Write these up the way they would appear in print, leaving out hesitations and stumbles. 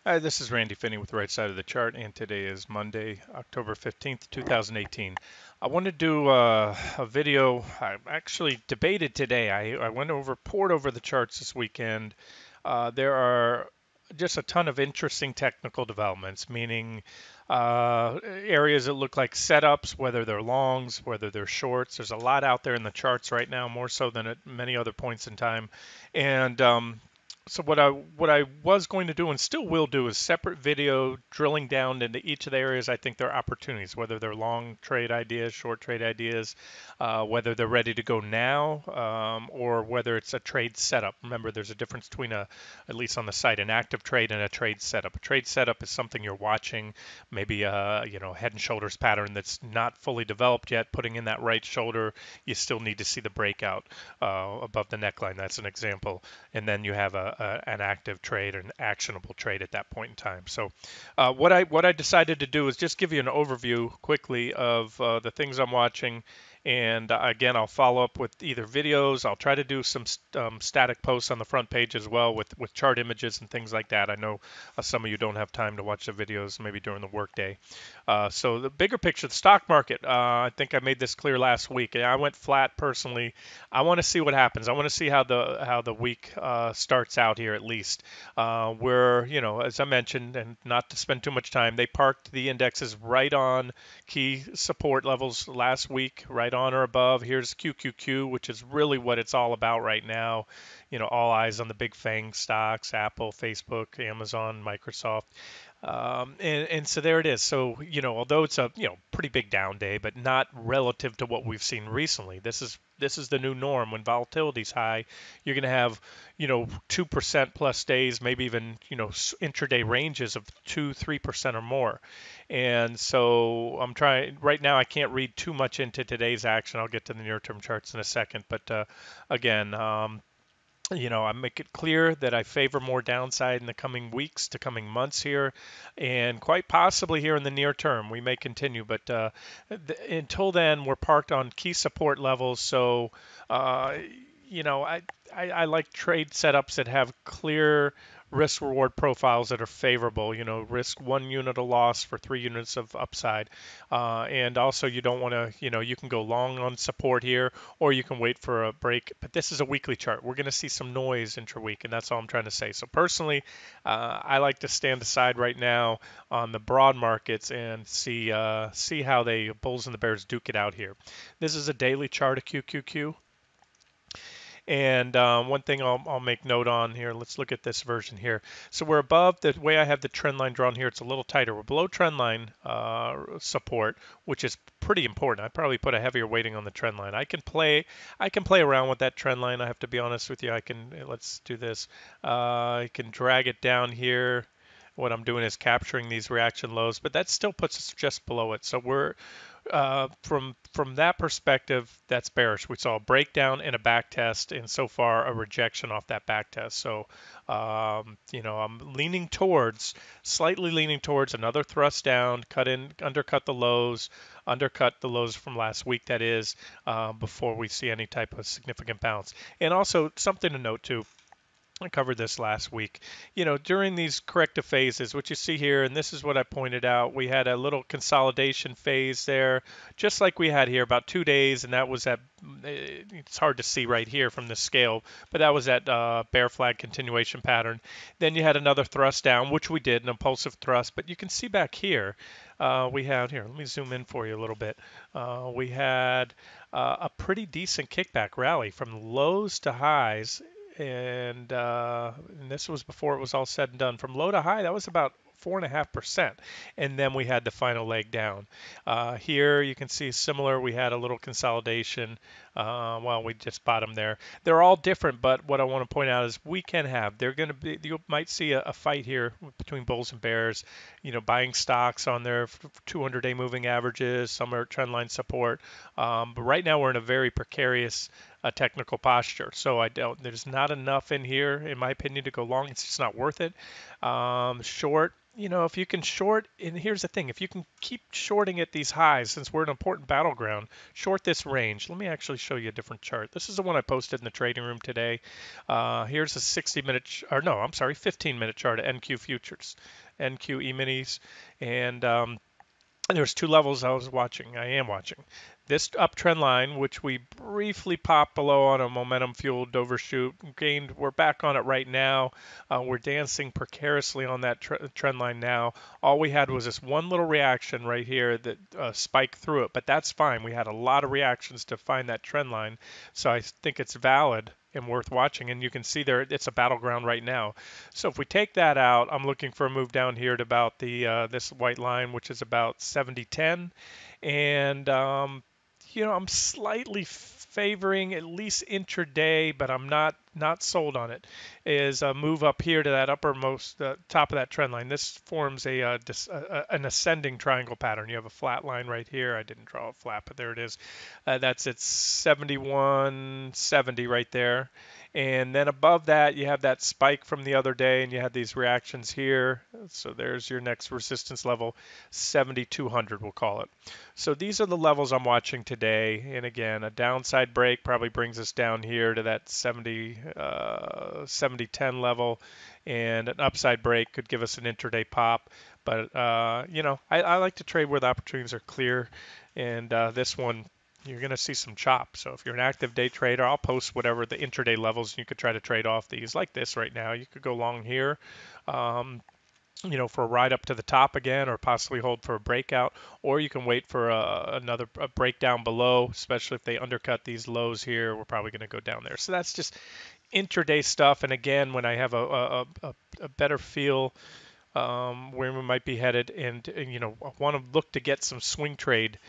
Hi, this is Randy Finney with Right Side of the Chart, and today is Monday, October 15th, 2018. I want to do a video. I actually debated today. I went over, poured over the charts this weekend. There are just a ton of interesting technical developments, meaning areas that look like setups, whether they're longs, whether they're shorts. There's a lot out there in the charts right now, more so than at many other points in time. And so what I was going to do and still will do is separate video drilling down into each of the areas I think there are opportunities, whether they're long trade ideas, short trade ideas, whether they're ready to go now, or whether it's a trade setup. Remember, there's a difference between at least on the site, an active trade and a trade setup. A trade setup is something you're watching, maybe a head and shoulders pattern that's not fully developed yet. Putting in that right shoulder, you still need to see the breakout above the neckline. That's an example, and then you have an active trade, an actionable trade at that point in time. So what I decided to do is just give you an overview quickly of the things I'm watching. And again, I'll follow up with either videos. I'll try to do some static posts on the front page as well with chart images and things like that. I know some of you don't have time to watch the videos maybe during the workday. So the bigger picture, the stock market, I think I made this clear last week. I went flat personally. I want to see what happens. I want to see how the week starts out here at least. Where as I mentioned, and not to spend too much time, they parked the indexes right on key support levels last week, right on or above. Here's QQQ, which is really what it's all about right now. All eyes on the big FANG stocks: Apple, Facebook, Amazon, Microsoft. And so there it is. So, although it's a, pretty big down day, but not relative to what we've seen recently. This is the new norm. When volatility's high, you're going to have, 2% plus days, maybe even, intraday ranges of 2, 3% or more. And so I'm trying right now, I can't read too much into today's action. I'll get to the near-term charts in a second, but again, I make it clear that I favor more downside in the coming weeks to coming months here, and quite possibly here in the near term. We may continue, but until then, we're parked on key support levels. So, uh, you know, I, I like trade setups that have clear risk reward profiles that are favorable. Risk 1 unit of loss for 3 units of upside. And also, you don't want to, you can go long on support here, or you can wait for a break. But this is a weekly chart. We're going to see some noise intra-week, and that's all I'm trying to say. So personally, I like to stand aside right now on the broad markets and see how the bulls and the bears duke it out here. This is a daily chart of QQQ. And one thing I'll make note on here, let's look at this version here. So we're above the way I have the trend line drawn here. It's a little tighter. We're below trend line support, which is pretty important. I probably put a heavier weighting on the trend line. I can play around with that trend line. I have to be honest with you. Let's do this. I can drag it down here. What I'm doing is capturing these reaction lows, but that still puts us just below it. So we're from that perspective, that's bearish. We saw a breakdown and a back test, and so far a rejection off that back test. So, I'm slightly leaning towards another thrust down, undercut the lows from last week. That is, before we see any type of significant bounce. And also something to note too. I covered this last week. During these corrective phases, what you see here, and this is what I pointed out, we had a little consolidation phase there, just like we had here, about 2 days, and that was it's hard to see right here from the scale, but that was that bear flag continuation pattern. Then you had another thrust down, which we did, an impulsive thrust, but you can see back here, here, let me zoom in for you a little bit. We had a pretty decent kickback rally from lows to highs, and this was before it was all said and done. From low to high, that was about 4.5%, and then we had the final leg down. Here you can see similar. We had a little consolidation. We just bottomed there. They're all different, but what I want to point out is they're going to be. You might see a fight here between bulls and bears. Buying stocks on their 200-day moving averages. Some are trendline support, but right now we're in a very precarious a technical posture. So there's not enough in here, in my opinion, to go long. It's just not worth it. Short, if you can short, and here's the thing, if you can keep shorting at these highs, since we're an important battleground, short this range. Let me actually show you a different chart. This is the one I posted in the trading room today. Here's a 60-minute, or no, I'm sorry, 15-minute chart of NQ futures, NQ E-minis, and there's two levels I was watching. I am watching. This uptrend line, which we briefly popped below on a momentum-fueled overshoot, gained. We're back on it right now. We're dancing precariously on that trend line now. All we had was this one little reaction right here that spiked through it, but that's fine. We had a lot of reactions to find that trend line, so I think it's valid and worth watching. And you can see there, it's a battleground right now. So if we take that out, I'm looking for a move down here to about the this white line, which is about 70.10, and I'm slightly favoring at least intraday, but I'm not sold on it. Is a move up here to that uppermost top of that trend line. This forms an ascending triangle pattern. You have a flat line right here. I didn't draw a flat, but there it is. That's at 71.70 right there. And then above that, you have that spike from the other day, and you have these reactions here. So there's your next resistance level, 7,200, we'll call it. So these are the levels I'm watching today. And again, a downside break probably brings us down here to that 70.10 level, and an upside break could give us an intraday pop. But I like to trade where the opportunities are clear, and this one, you're going to see some chop. So if you're an active day trader, I'll post whatever the intraday levels, and you could try to trade off these like this right now. You could go long here. For a ride up to the top again, or possibly hold for a breakout, or you can wait for another breakdown below, especially if they undercut these lows here. We're probably going to go down there. So that's just intraday stuff. And again, when I have a better feel where we might be headed, and I want to look to get some swing trade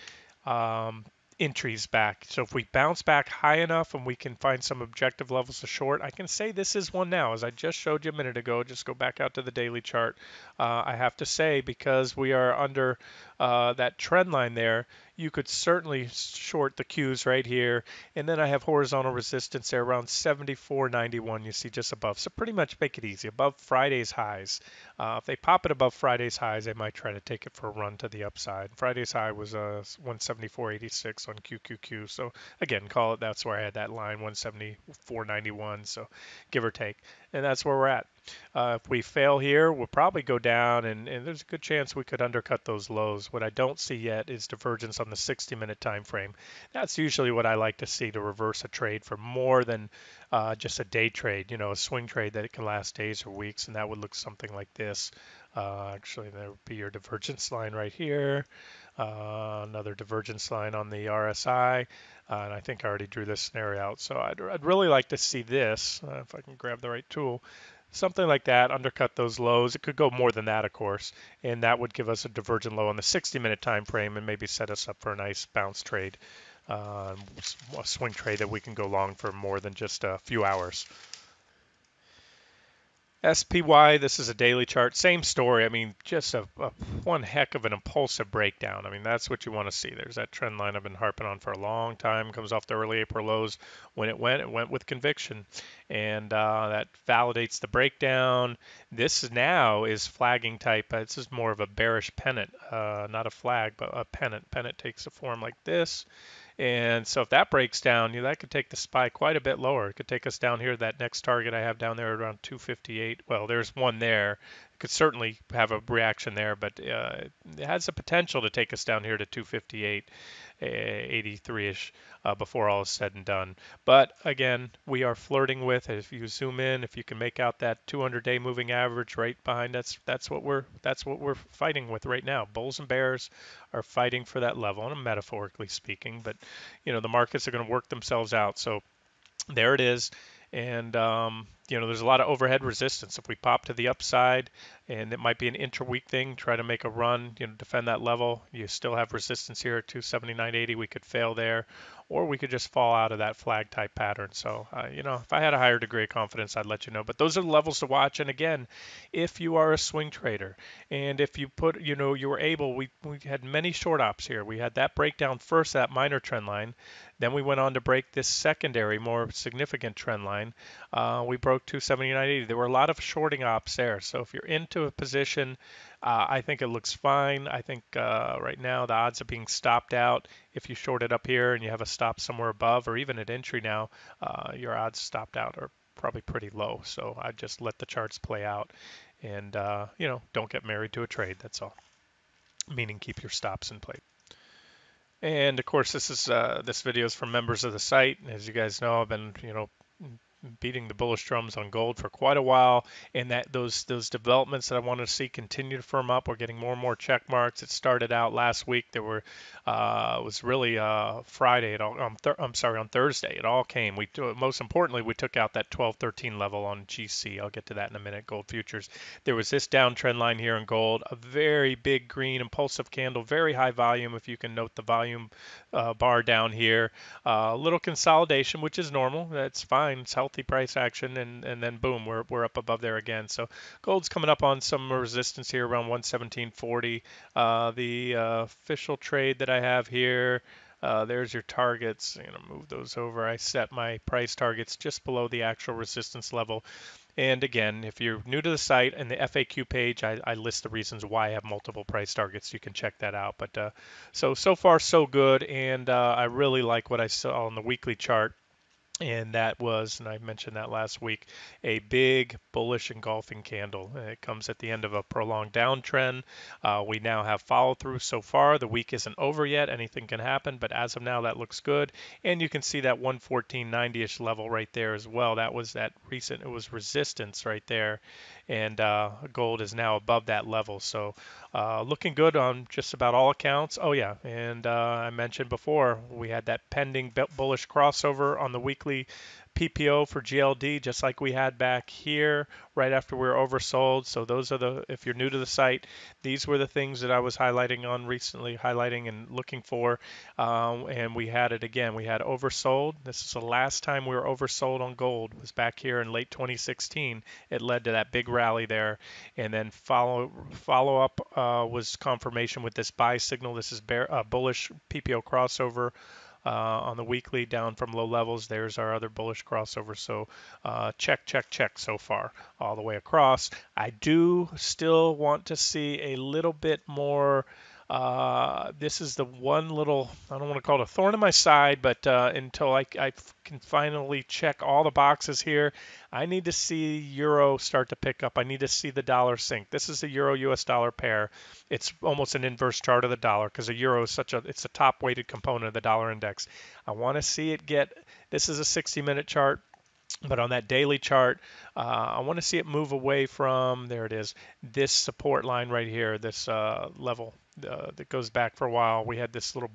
um, entries back. So if we bounce back high enough and we can find some objective levels to short, I can say this is one now. As I just showed you a minute ago, just go back out to the daily chart. I have to say, because we are under that trend line there, you could certainly short the Qs right here. And then I have horizontal resistance there around 74.91, you see just above. So pretty much make it easy, above Friday's highs. If they pop it above Friday's highs, they might try to take it for a run to the upside. Friday's high was 174.86 on QQQ. So again, call it, that's where I had that line, 174.91. So give or take. And that's where we're at. If we fail here, we'll probably go down, and there's a good chance we could undercut those lows. What I don't see yet is divergence on the 60-minute time frame. That's usually what I like to see to reverse a trade for more than just a day trade, a swing trade that it can last days or weeks, and that would look something like this. Actually, there would be your divergence line right here. Another divergence line on the RSI, and I think I already drew this scenario out. So I'd really like to see this, if I can grab the right tool, something like that, undercut those lows. It could go more than that, of course, and that would give us a divergent low on the 60-minute time frame and maybe set us up for a nice bounce trade, a swing trade that we can go long for more than just a few hours. SPY, this is a daily chart. Same story. I mean, just a one heck of an impulsive breakdown. I mean, that's what you want to see. There's that trend line I've been harping on for a long time. Comes off the early April lows. When it went with conviction. And that validates the breakdown. This now is flagging type. This is more of a bearish pennant, not a flag, but a pennant. Pennant takes a form like this. And so if that breaks down, that could take the SPY quite a bit lower. It could take us down here, that next target I have down there around 258. Well, there's one there. It could certainly have a reaction there, but it has the potential to take us down here to 258, 83-ish before all is said and done. But again, we are flirting with, if you zoom in, if you can make out that 200-day moving average right behind us, that's what we're fighting with right now. Bulls and bears are fighting for that level, and metaphorically speaking, but the markets are going to work themselves out. So there it is. And, there's a lot of overhead resistance. If we pop to the upside, and it might be an intra-week thing, try to make a run, defend that level. You still have resistance here at 279.80. We could fail there, or we could just fall out of that flag type pattern. So, if I had a higher degree of confidence, I'd let you know. But those are the levels to watch. And again, if you are a swing trader, and if you put, you were able, we had many short ops here. We had that breakdown first, that minor trend line. Then we went on to break this secondary, more significant trend line. We broke 279.80. There were a lot of shorting ops there. So if you're into to a position. I think it looks fine. I think right now the odds of being stopped out, if you short it up here and you have a stop somewhere above or even at entry now, your odds stopped out are probably pretty low. So I just let the charts play out and, don't get married to a trade. That's all. Meaning keep your stops in place. And of course, this video is from members of the site. As you guys know, I've been beating the bullish drums on gold for quite a while, and that those developments that I wanted to see continue to firm up. We're getting more and more check marks. It started out last week. There were it was really Friday. On Thursday. It all came. Most importantly, we took out that 1213 level on GC. I'll get to that in a minute. Gold futures. There was this downtrend line here in gold, a very big green impulsive candle, very high volume. If you can note the volume bar down here, a little consolidation, which is normal. That's fine. It's healthy price action, and then boom, we're up above there again. So gold's coming up on some resistance here around 117.40. The official trade that I have here. There's your targets. I'm gonna move those over. I set my price targets just below the actual resistance level. And again, if you're new to the site and the FAQ page, I list the reasons why I have multiple price targets. You can check that out. But so far so good, and I really like what I saw on the weekly chart. And that was, and I mentioned that last week, a big bullish engulfing candle. It comes at the end of a prolonged downtrend. We now have follow through so far. The week isn't over yet. Anything can happen, but as of now, that looks good. And you can see that 114.90-ish level right there as well. That was it was resistance right there. And gold is now above that level. So looking good on just about all accounts. Oh, yeah. And I mentioned before, we had that pending bullish crossover on the weekly PPO for GLD, just like we had back here right after we were oversold. So those are if you're new to the site, these were the things that I was highlighting and looking for. And we had it again. We had oversold. This is the last time we were oversold on gold. It was back here in late 2016. It led to that big rally there. And then follow up was confirmation with this buy signal. This is bullish PPO crossover on the weekly down from low levels. There's our other bullish crossover. So check so far all the way across. I do still want to see a little bit more. This is the one little, I don't want to call it a thorn in my side, but until I can finally check all the boxes here, I need to see euro start to pick up. I need to see the dollar sink. This is the euro US dollar pair. It's almost an inverse chart of the dollar because the euro is it's the top weighted component of the dollar index. I want to see it this is a 60-minute chart. But on that daily chart, I want to see it move away from, there it is, this support line right here, this level that goes back for a while. We had this little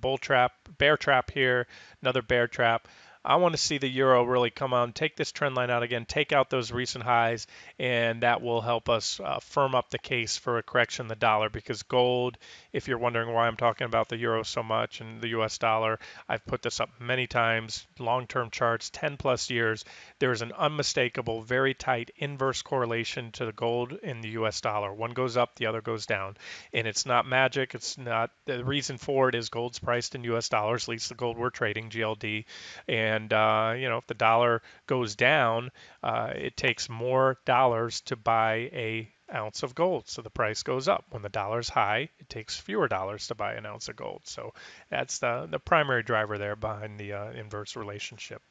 bear trap here, another bear trap. I want to see the euro really come on, take this trend line out again, take out those recent highs, and that will help us firm up the case for a correction in the dollar, because gold, if you're wondering why I'm talking about the euro so much and the US dollar, I've put this up many times, long-term charts, 10 plus years. There is an unmistakable, very tight inverse correlation to the gold and the US dollar. One goes up, the other goes down. And it's not magic. It's not, the reason for it is gold's priced in US dollars, at least the gold we're trading, GLD. And, if the dollar goes down, it takes more dollars to buy a ounce of gold. So the price goes up. When the dollar's high, it takes fewer dollars to buy an ounce of gold. So that's the primary driver there behind the inverse relationship.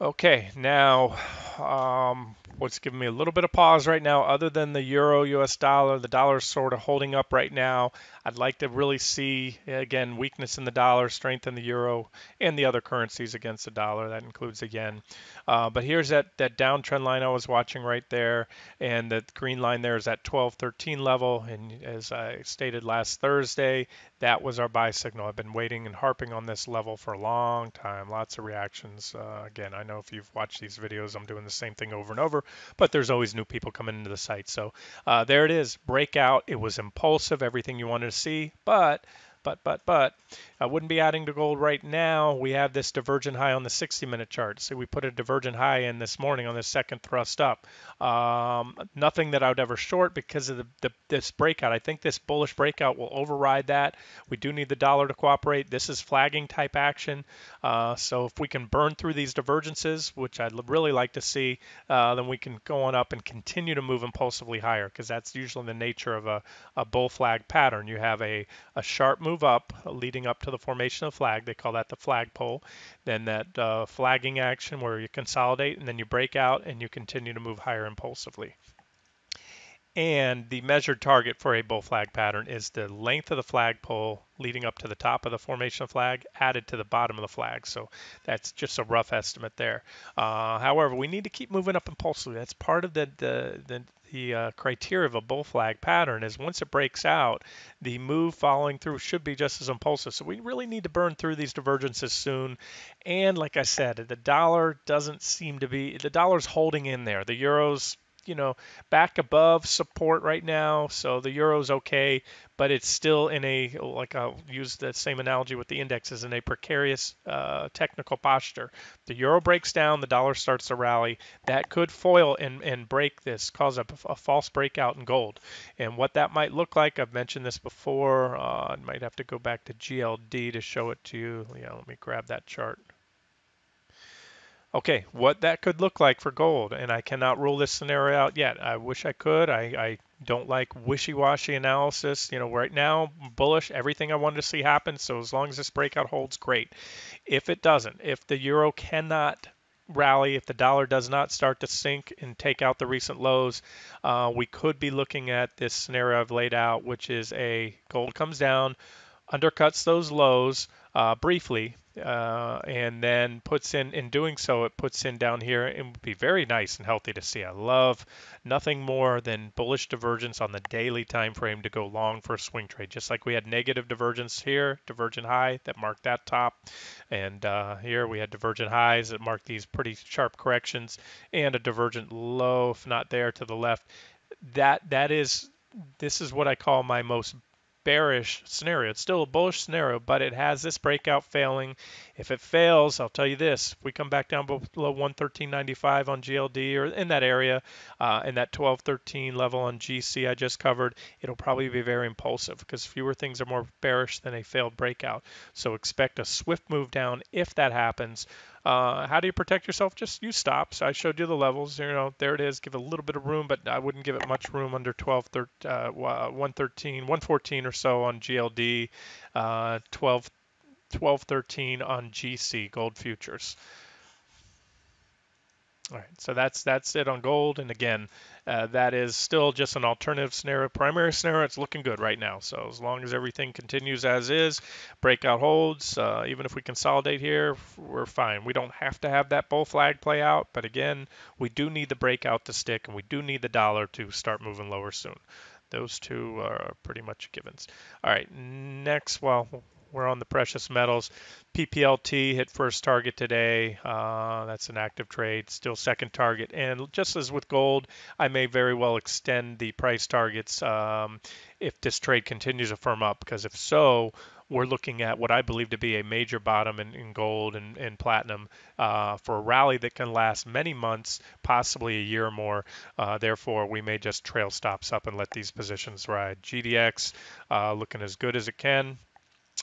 Okay, now what's giving me a little bit of pause right now, other than the euro, US dollar, the dollar's sort of holding up right now. I'd like to really see, again, weakness in the dollar, strength in the euro, and the other currencies against the dollar. That includes the yen. But here's that downtrend line I was watching right there, and the green line there is at 1213 level. And as I stated last Thursday, that was our buy signal. I've been waiting and harping on this level for a long time. Lots of reactions. Again, I know if you've watched these videos, I'm doing the same thing over and over, but there's always new people coming into the site. So there it is, breakout. It was impulsive, everything you wanted to see, but but I wouldn't be adding to gold right now. We have this divergent high on the 60-minute chart. So we put a divergent high in this morning on this second thrust up. Nothing that I would ever short because of this breakout. I think this bullish breakout will override that. We do need the dollar to cooperate. This is flagging type action. So if we can burn through these divergences, which I'd really like to see, then we can go on up and continue to move impulsively higher, because that's usually the nature of a bull flag pattern. You have a sharp move up leading up to the formation of flag. They call that the flagpole. Then that flagging action where you consolidate and then you break out and you continue to move higher impulsively. And the measured target for a bull flag pattern is the length of the flagpole leading up to the top of the formation of flag added to the bottom of the flag. So that's just a rough estimate there. However, we need to keep moving up impulsively. That's part of the criteria of a bull flag pattern is once it breaks out, the move following through should be just as impulsive. So we really need to burn through these divergences soon. And like I said, the dollar doesn't seem to be, the dollar's holding in there. The euro's back above support right now, so the euro's okay, but it's still in a, like I'll use the same analogy with the indexes, in a precarious technical posture. The euro breaks down, the dollar starts to rally. That could foil and break this, cause a false breakout in gold. And what that might look like, I've mentioned this before. I might have to go back to GLD to show it to you. Yeah, let me grab that chart. Okay, what that could look like for gold, and I cannot rule this scenario out yet. I wish I could. I don't like wishy-washy analysis. Right now, bullish, everything I wanted to see happen, so as long as this breakout holds, great. If it doesn't, if the euro cannot rally, if the dollar does not start to sink and take out the recent lows, we could be looking at this scenario I've laid out, which is a gold comes down, undercuts those lows briefly, and then puts in doing so, it puts in down here. It would be very nice and healthy to see. I love nothing more than bullish divergence on the daily time frame to go long for a swing trade. Just like we had negative divergence here, divergent high that marked that top, and here we had divergent highs that marked these pretty sharp corrections, and a divergent low, if not there, to the left. This is what I call my most bearish scenario. It's still a bullish scenario, but it has this breakout failing. If it fails, I'll tell you this: if we come back down below 113.95 on GLD or in that area, and that 1213 level on GC I just covered, it'll probably be very impulsive, because fewer things are more bearish than a failed breakout. So expect a swift move down if that happens. How do you protect yourself? Just use stops. I showed you the levels. There it is. Give a little bit of room, but I wouldn't give it much room under 113, 114 or so on GLD, 1213 on GC, gold futures. All right, so that's it on gold. And again, that is still just an alternative scenario. Primary scenario, it's looking good right now. So as long as everything continues as is, breakout holds, even if we consolidate here, we're fine. We don't have to have that bull flag play out. But again, we do need the breakout to stick, and we do need the dollar to start moving lower soon. Those two are pretty much givens. All right, next, well, we're on the precious metals. PPLT hit first target today. That's an active trade, still second target. And just as with gold, I may very well extend the price targets if this trade continues to firm up, because if so, we're looking at what I believe to be a major bottom in gold and platinum for a rally that can last many months, possibly a year or more. Therefore, we may just trail stops up and let these positions ride. GDX looking as good as it can.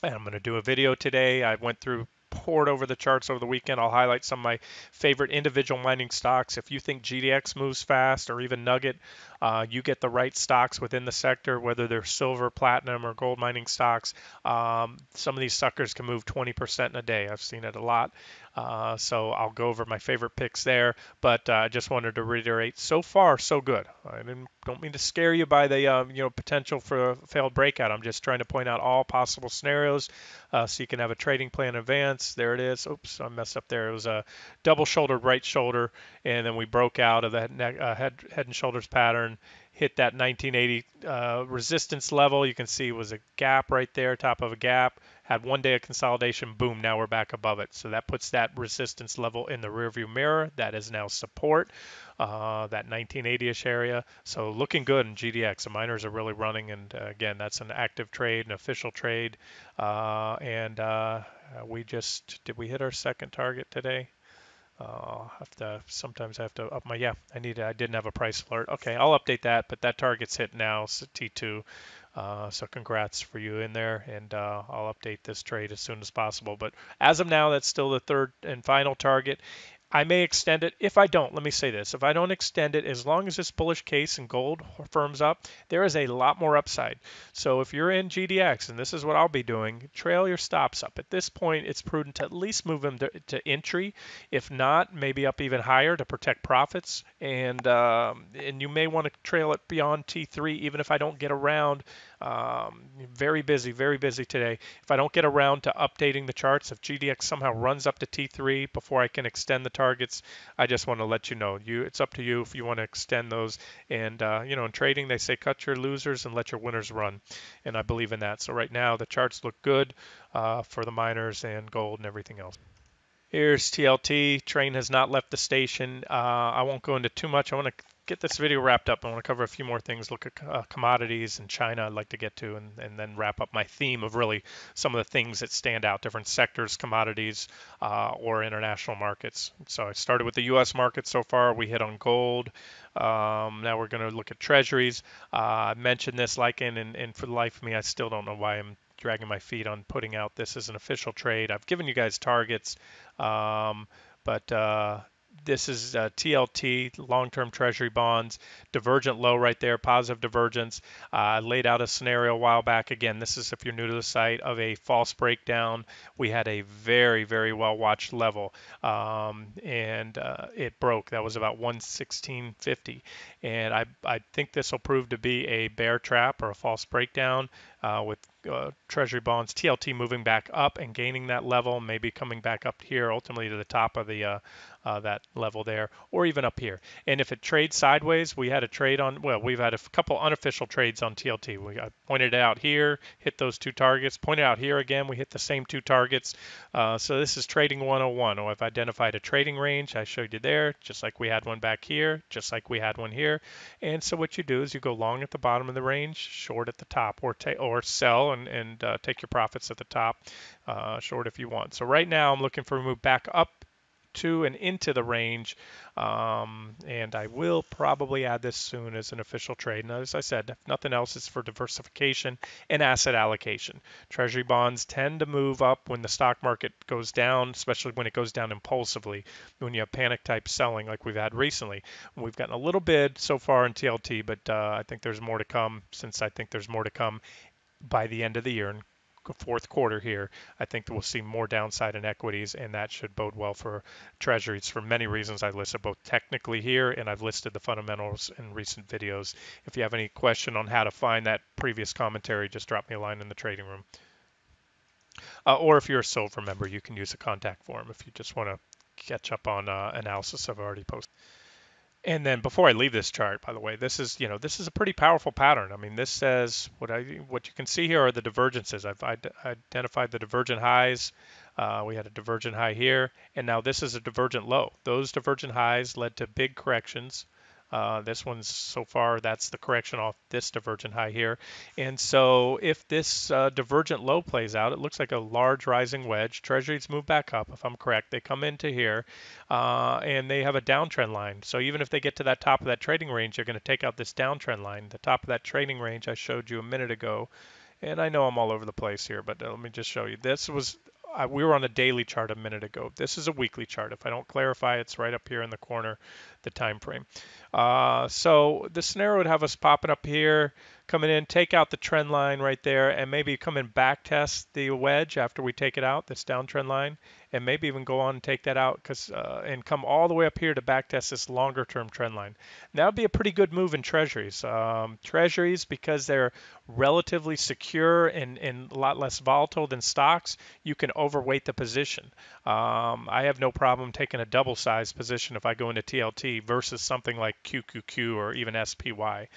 And I'm going to do a video today. I went through, poured over the charts over the weekend. I'll highlight some of my favorite individual mining stocks. If you think GDX moves fast, or even Nugget, you get the right stocks within the sector, whether they're silver, platinum, or gold mining stocks. Some of these suckers can move 20% in a day. I've seen it a lot. So I'll go over my favorite picks there. But I just wanted to reiterate, so far, so good. I don't mean to scare you by the potential for a failed breakout. I'm just trying to point out all possible scenarios so you can have a trading plan in advance. There it is. Oops, I messed up there. It was a double-shouldered right shoulder, and then we broke out of that head and shoulders pattern, hit that 1980 resistance level. You can see was a gap right there, top of a gap. Had one day of consolidation, boom, now we're back above it. So that puts that resistance level in the rearview mirror. That is now support. that 1980-ish area. So looking good in GDX. The miners are really running, and again, that's an active trade, an official trade. And we just did we hit our second target today? Have to sometimes I have to up my I didn't have a price alert. Okay, I'll update that, but that target's hit now, so T2. So congrats for you in there, and I'll update this trade as soon as possible. But as of now, that's still the third and final target. I may extend it. If I don't, let me say this. If I don't extend it, as long as this bullish case in gold firms up, there is a lot more upside. So if you're in GDX, and this is what I'll be doing, trail your stops up. At this point, it's prudent to at least move them to entry. If not, maybe up even higher to protect profits. And you may want to trail it beyond T3, even if I don't get around. Very busy today. If I don't get around to updating the charts, if GDX somehow runs up to T3 before I can extend the targets, I just want to let you know. It's up to you if you want to extend those. And in trading, they say cut your losers and let your winners run. And I believe in that. So right now, the charts look good for the miners and gold and everything else. Here's TLT. Train has not left the station. I won't go into too much. I want to get this video wrapped up. I want to cover a few more things, look at commodities and China I'd like to get to, and then wrap up my theme of really some of the things that stand out, different sectors, commodities, or international markets. So I started with the U.S. market so far. We hit on gold. Now we're going to look at treasuries. I mentioned this and for the life of me, I still don't know why I'm dragging my feet on putting out this as an official trade. I've given you guys targets, but this is TLT, long-term treasury bonds, divergent low right there, positive divergence. I laid out a scenario a while back. Again, this is if you're new to the site, of a false breakdown. We had a very, very well-watched level, and it broke. That was about 116.50. And I think this will prove to be a bear trap or a false breakdown with treasury bonds, TLT moving back up and gaining that level, maybe coming back up here ultimately to the top of the that level there, or even up here. And if it trades sideways, we've had a couple unofficial trades on TLT. I pointed it out here, hit those two targets, pointed out here again, we hit the same two targets. So this is trading 101. I've identified a trading range. I showed you there, just like we had one back here, just like we had one here. And so what you do is you go long at the bottom of the range, short at the top, or sell and take your profits at the top, short if you want. So right now I'm looking for a move back up to and into the range, and I will probably add this soon as an official trade. And as I said, if nothing else, it's for diversification and asset allocation. Treasury bonds tend to move up when the stock market goes down, especially when it goes down impulsively, when you have panic type selling like we've had recently. We've gotten a little bid so far in TLT, but I think there's more to come, since I think there's more to come by the end of the year. Fourth quarter here, I think we'll see more downside in equities, and that should bode well for treasuries for many reasons I listed both technically here, and I've listed the fundamentals in recent videos. If you have any question on how to find that previous commentary, just drop me a line in the trading room. Or if you're a silver member, you can use a contact form if you just want to catch up on analysis I've already posted. And then before I leave this chart, by the way, this is a pretty powerful pattern. I mean, this says what you can see here are the divergences. I've identified the divergent highs. We had a divergent high here, and now this is a divergent low. Those divergent highs led to big corrections. This one's so far, that's the correction off this divergent high here. And so if this divergent low plays out, it looks like a large rising wedge. Treasuries move back up, if I'm correct. They come into here, and they have a downtrend line. So even if they get to that top of that trading range, they're going to take out this downtrend line. The top of that trading range I showed you a minute ago. And I know I'm all over the place here, but let me just show you. We were on a daily chart a minute ago. This is a weekly chart. If I don't clarify, it's right up here in the corner, the time frame. So the scenario would have us popping up here, coming in, take out the trend line right there, and maybe come in back test the wedge after we take it out, this downtrend line, and maybe even go on and take that out and come all the way up here to back test this longer term trend line. That would be a pretty good move in treasuries. Treasuries, because they're relatively secure and a lot less volatile than stocks, you can overweight the position. I have no problem taking a double size position if I go into TLT versus something like QQQ or even SPY.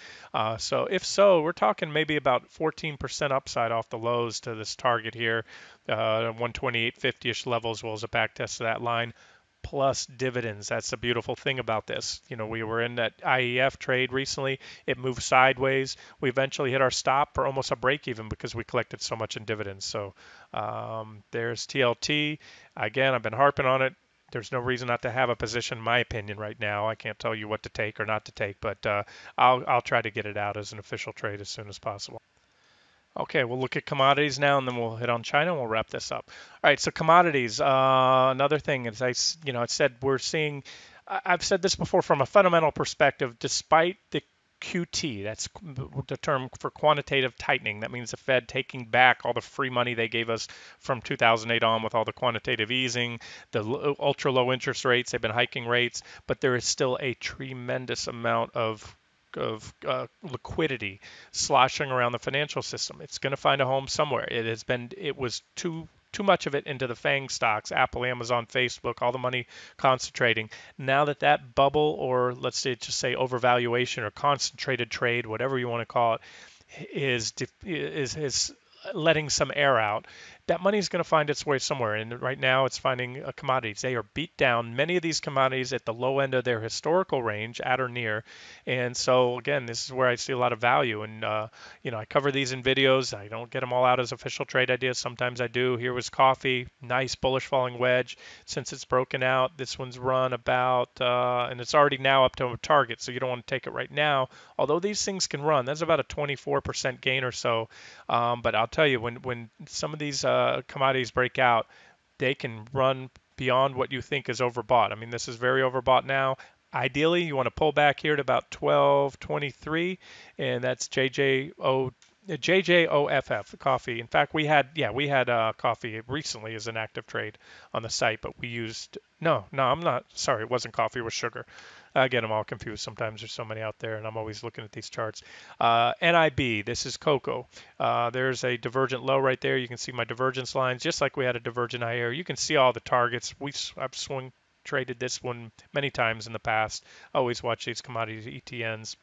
So if so, we're talking maybe about 14% upside off the lows to this target here, 128.50-ish level, as well as a back test of that line. plus dividends. That's the beautiful thing about this. We were in that IEF trade recently. It moved sideways. We eventually hit our stop for almost a break even because we collected so much in dividends. So there's TLT. Again, I've been harping on it. There's no reason not to have a position, in my opinion, right now. I can't tell you what to take or not to take, but I'll try to get it out as an official trade as soon as possible. Okay, we'll look at commodities now, and then we'll hit on China, and we'll wrap this up. All right, so commodities. Another thing, as I said, we're seeing. I've said this before from a fundamental perspective. Despite the QT, that's the term for quantitative tightening. That means the Fed taking back all the free money they gave us from 2008 on with all the quantitative easing, the ultra low interest rates. They've been hiking rates, but there is still a tremendous amount of liquidity sloshing around the financial system. It's going to find a home somewhere. It was too much of it into the FANG stocks, Apple, Amazon, Facebook, all the money concentrating. Now that bubble, or let's say just say overvaluation or concentrated trade, whatever you want to call it, is letting some air out. That money is going to find its way somewhere, and right now it's finding commodities. They are beat down. Many of these commodities at the low end of their historical range, at or near, and so again, this is where I see a lot of value. And I cover these in videos. I don't get them all out as official trade ideas. Sometimes I do. Here was coffee, nice bullish falling wedge. Since it's broken out, this one's run about, and it's already now up to a target, so you don't want to take it right now. Although these things can run, that's about a 24% gain or so. But I'll tell you, when some of these commodities break out, they can run beyond what you think is overbought. I mean, this is very overbought now. Ideally, you want to pull back here to about 12.23, and that's JJOFF coffee. In fact, we had coffee recently as an active trade on the site, but we used no, I'm not sorry, it wasn't coffee, it was sugar. Again, I'm all confused. Sometimes there's so many out there, and I'm always looking at these charts. NIB, this is cocoa. There's a divergent low right there. You can see my divergence lines, just like we had a divergent high here. You can see all the targets. I've traded this one many times in the past. I always watch these commodities ETNs.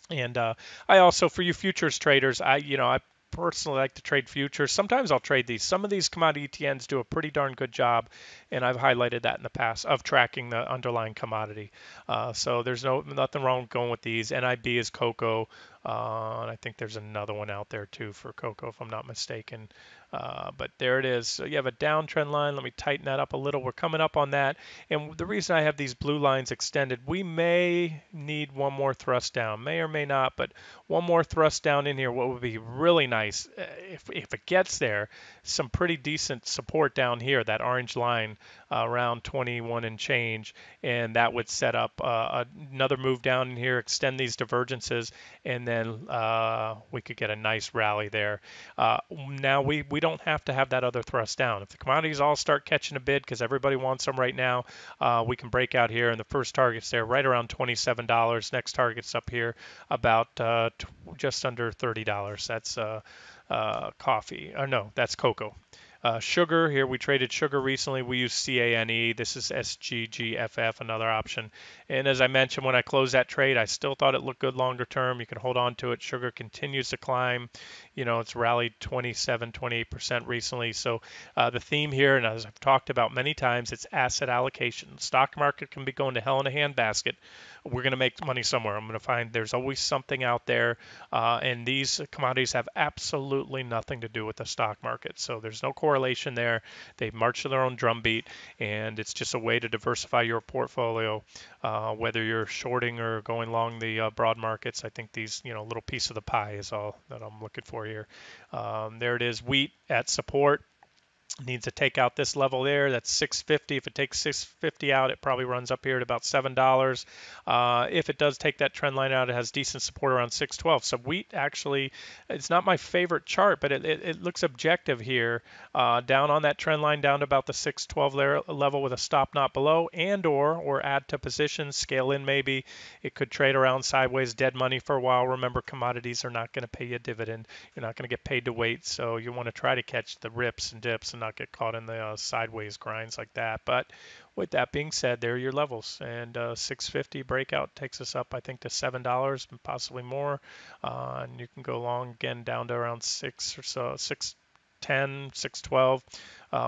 And I also, for you futures traders, I personally like to trade futures. Sometimes I'll trade these. Some of these commodity ETNs do a pretty darn good job, and I've highlighted that in the past of tracking the underlying commodity. So there's nothing wrong with going with these. NIB is cocoa, and I think there's another one out there too for cocoa, if I'm not mistaken. But there it is. So you have a downtrend line. Let me tighten that up a little. We're coming up on that. And the reason I have these blue lines extended, we may need one more thrust down. May or may not, but one more thrust down in here. What would be really nice, if it gets there, some pretty decent support down here, that orange line around 21 and change. And that would set up another move down in here, extend these divergences, and then we could get a nice rally there. Now we don't have to have that other thrust down. If the commodities all start catching a bid because everybody wants them right now, we can break out here, and the first target's there right around $27. Next target's up here about just under $30. That's coffee. Or no, that's cocoa. Sugar, here we traded sugar recently. We used CANE. This is SGGFF, another option. And as I mentioned, when I closed that trade, I still thought it looked good longer term. You can hold on to it. Sugar continues to climb. It's rallied 27, 28% recently. So the theme here, and as I've talked about many times, it's asset allocation. The stock market can be going to hell in a handbasket. We're going to make money somewhere. I'm going to find there's always something out there. And these commodities have absolutely nothing to do with the stock market. So there's no correlation there. They march to their own drumbeat, and it's just a way to diversify your portfolio, whether you're shorting or going long the broad markets. I think these, little piece of the pie is all that I'm looking for here. There it is, wheat at support. Needs to take out this level there. That's 650. If it takes 650 out, it probably runs up here at about $7. If it does take that trend line out, it has decent support around 612. So wheat actually, it's not my favorite chart, but it looks objective here. Down on that trend line, down to about the 612 level with a stop not below, and or add to positions, scale in maybe. It could trade around sideways, dead money for a while. Remember, commodities are not going to pay you a dividend. You're not going to get paid to wait, so you want to try to catch the rips and dips and not get caught in the sideways grinds like that. But with that being said, there are your levels. And 650 breakout takes us up, I think, to $7 possibly more. And you can go long again down to around 6 or so, 6. 610, 612,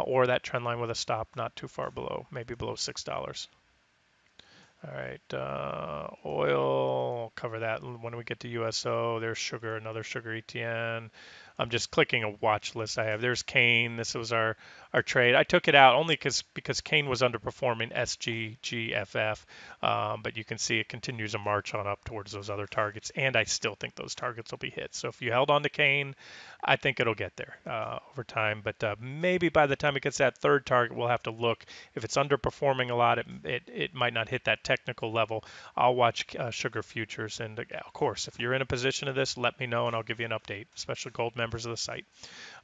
or that trend line with a stop not too far below, maybe below $6. All right, oil, cover that when we get to USO. There's sugar, another sugar ETN. I'm just clicking a watch list I have. There's Kane. This was our trade. I took it out only because Kane was underperforming SGGFF, but you can see it continues a march on up towards those other targets, and I still think those targets will be hit. So if you held on to Kane, I think it'll get there over time, but maybe by the time it gets that third target, we'll have to look. If it's underperforming a lot, it might not hit that technical level. I'll watch sugar futures, and of course, if you're in a position of this, let me know, and I'll give you an update, especially gold members of the site.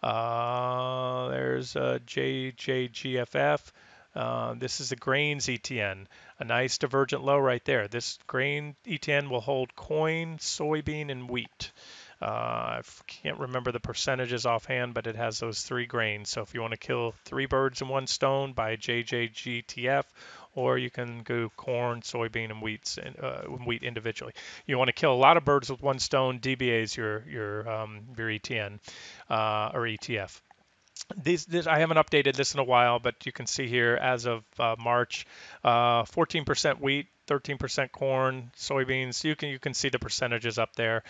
There's JJGFF. This is the grains ETN, a nice divergent low right there. This grain ETN will hold corn, soybean, and wheat. I can't remember the percentages offhand, but it has those three grains. So if you want to kill three birds in one stone, buy JJGTF, or you can go corn, soybean, and wheat individually. You want to kill a lot of birds with one stone, DBA is your ETN or ETF. I haven't updated this in a while, but you can see here as of March, 14% wheat, 13% corn, soybeans. You can see the percentages up there.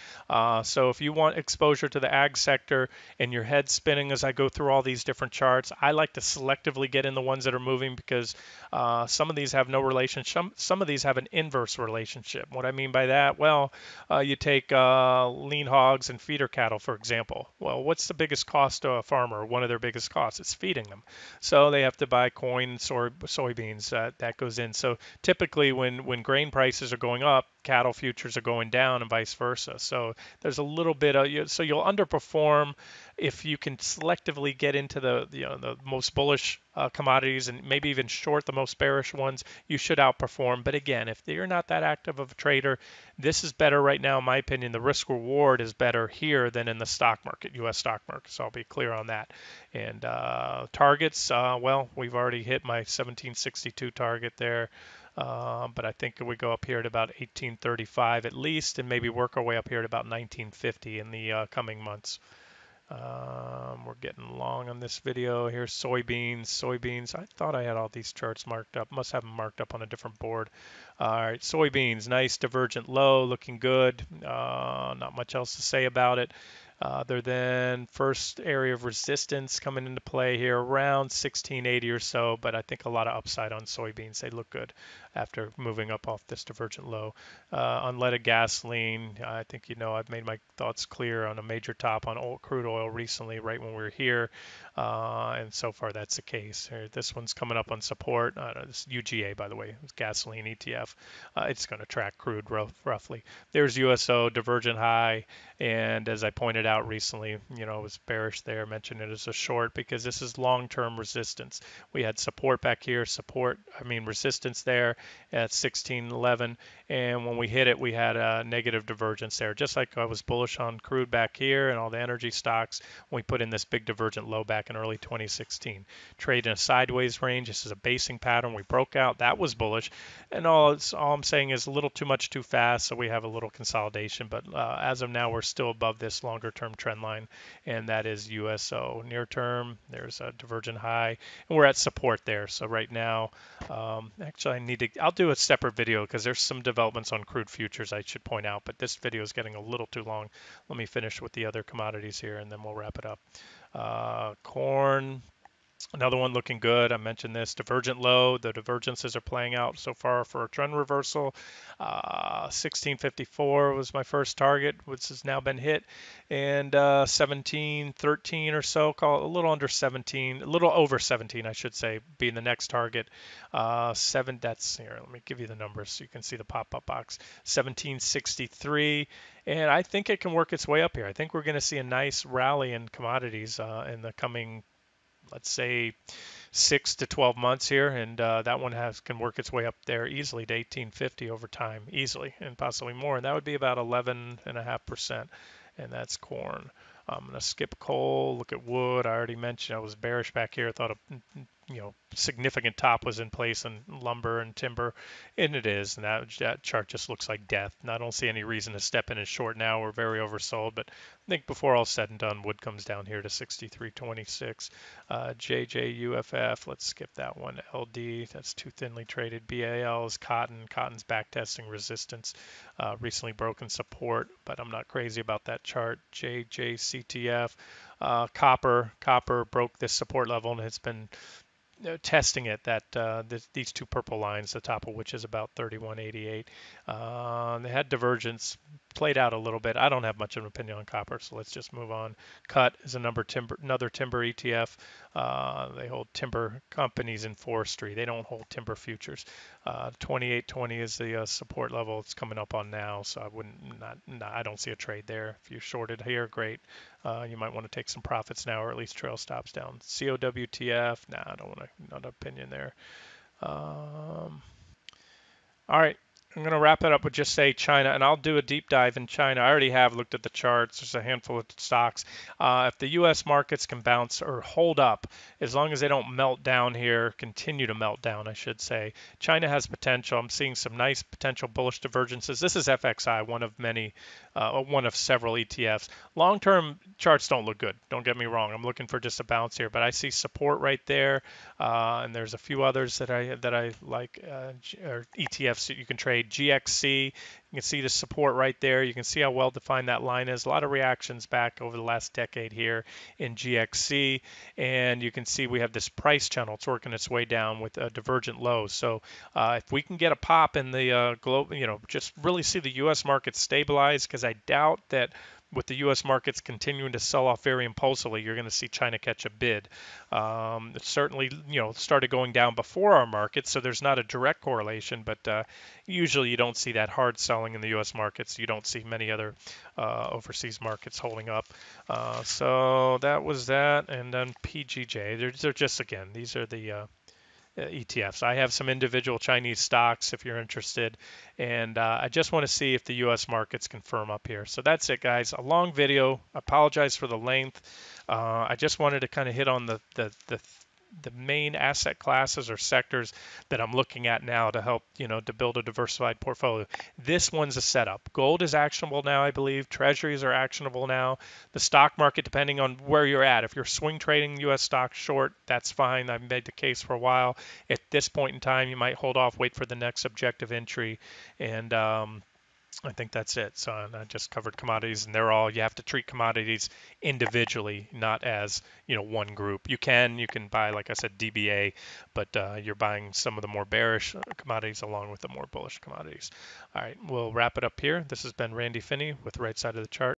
So if you want exposure to the ag sector and your head spinning as I go through all these different charts, I like to selectively get in the ones that are moving because some of these have no relationship. Some of these have an inverse relationship. What I mean by that, well, you take lean hogs and feeder cattle, for example. Well, what's the biggest cost to a farmer? One of their biggest costs is feeding them. So they have to buy corn, soybeans. That goes in. So typically when grain prices are going up, cattle futures are going down and vice versa. So there's a little bit of, so you'll underperform if you can selectively get into the most bullish commodities and maybe even short the most bearish ones. You should outperform. But again, if you're not that active of a trader, this is better right now, in my opinion. The risk reward is better here than in the stock market, U.S. stock market. So I'll be clear on that. And targets, well, we've already hit my 1762 target there. But I think we go up here at about 1835 at least, and maybe work our way up here at about 1950 in the coming months. We're getting long on this video. Here's soybeans. I thought I had all these charts marked up. Must have them marked up on a different board. All right, soybeans, nice divergent low, looking good. Not much else to say about it. Other than first area of resistance coming into play here around 1680 or so, but I think a lot of upside on soybeans. They look good after moving up off this divergent low. Unleaded gasoline, I think I've made my thoughts clear on a major top on crude oil recently, right when we were here, and so far that's the case. This one's coming up on support. This UGA, by the way, it's gasoline ETF. It's going to track crude roughly. There's USO, divergent high, and as I pointed out recently, it was bearish there. I mentioned it as a short because this is long-term resistance. We had support back here, resistance there at 1611, and when we hit it, we had a negative divergence there. Just like I was bullish on crude back here and all the energy stocks, when we put in this big divergent low back in early 2016. Trade in a sideways range. This is a basing pattern. We broke out. That was bullish, and all I'm saying is a little too much too fast, so we have a little consolidation. But as of now, we're still above this longer-term trend line, and that is USO. Near term, there's a divergent high, and we're at support there. So right now, actually, I'll do a separate video because there's some developments on crude futures I should point out, but this video is getting a little too long. Let me finish with the other commodities here, and then we'll wrap it up. Corn. Another one looking good. I mentioned this divergent low. The divergences are playing out so far for a trend reversal. 1654 was my first target, which has now been hit, and 1713 or so, call it a little under 17, a little over 17, I should say, being the next target. That's here. Let me give you the numbers so you can see the pop-up box. 1763, and I think it can work its way up here. I think we're going to see a nice rally in commodities in the coming, let's say, 6 to 12 months here, and that one can work its way up there easily to 1850 over time, easily, and possibly more, and that would be about 11.5%, and that's corn. I'm going to skip coal, look at wood. I already mentioned I was bearish back here. I thought significant top was in place in lumber and timber, and it is. And that chart just looks like death. And I don't see any reason to step in and short now. We're very oversold, but I think before all said and done, wood comes down here to 63.26. JJUFF, let's skip that one. LD, that's too thinly traded. BAL is cotton. Cotton's back testing resistance. Recently broken support, but I'm not crazy about that chart. JJCTF, copper broke this support level and it's been testing it, that these two purple lines, the top of which is about 31.88. They had divergence, played out a little bit. I don't have much of an opinion on copper, so let's just move on. Cut is another timber ETF. They hold timber companies in forestry. They don't hold timber futures. 28.20 is the support level it's coming up on now, so I don't see a trade there. If you shorted here, great. You might want to take some profits now, or at least trail stops down. COWTF, nah, I don't want to, not an opinion there. All right, I'm going to wrap it up with just say China, and I'll do a deep dive in China. I already have looked at the charts. There's a handful of stocks. If the U.S. markets can bounce or hold up, as long as they don't melt down here, continue to melt down, I should say, China has potential. I'm seeing some nice potential bullish divergences. This is FXI, one of several ETFs. Long-term charts don't look good. Don't get me wrong. I'm looking for just a bounce here, but I see support right there, and there's a few others that I like, or ETFs that you can trade. GXC, you can see the support right there. You can see how well defined that line is. A lot of reactions back over the last decade here in GXC, and you can see we have this price channel. It's working its way down with a divergent low. So if we can get a pop in the globe, just really see the U.S. market stabilize, because I doubt that with the U.S. markets continuing to sell off very impulsively, you're going to see China catch a bid. It certainly, started going down before our markets, so there's not a direct correlation, but usually you don't see that hard selling in the U.S. markets. You don't see many other overseas markets holding up. So that was that, and then PGJ. They're just, again, these are the ETFs. I have some individual Chinese stocks if you're interested, and I just want to see if the U.S. markets can firm up here. So that's it, guys. A long video. Apologize for the length. I just wanted to kind of hit on the main asset classes or sectors that I'm looking at now to help, to build a diversified portfolio. This one's a setup. Gold is actionable now, I believe. Treasuries are actionable now. The stock market, depending on where you're at. If you're swing trading U.S. stocks short, that's fine. I've made the case for a while. At this point in time, you might hold off, wait for the next objective entry, and I think that's it. So I just covered commodities, and you have to treat commodities individually, not as, one group. You can buy, like I said, DBA, but you're buying some of the more bearish commodities along with the more bullish commodities. All right, we'll wrap it up here. This has been Randy Finney with Right Side of the Chart.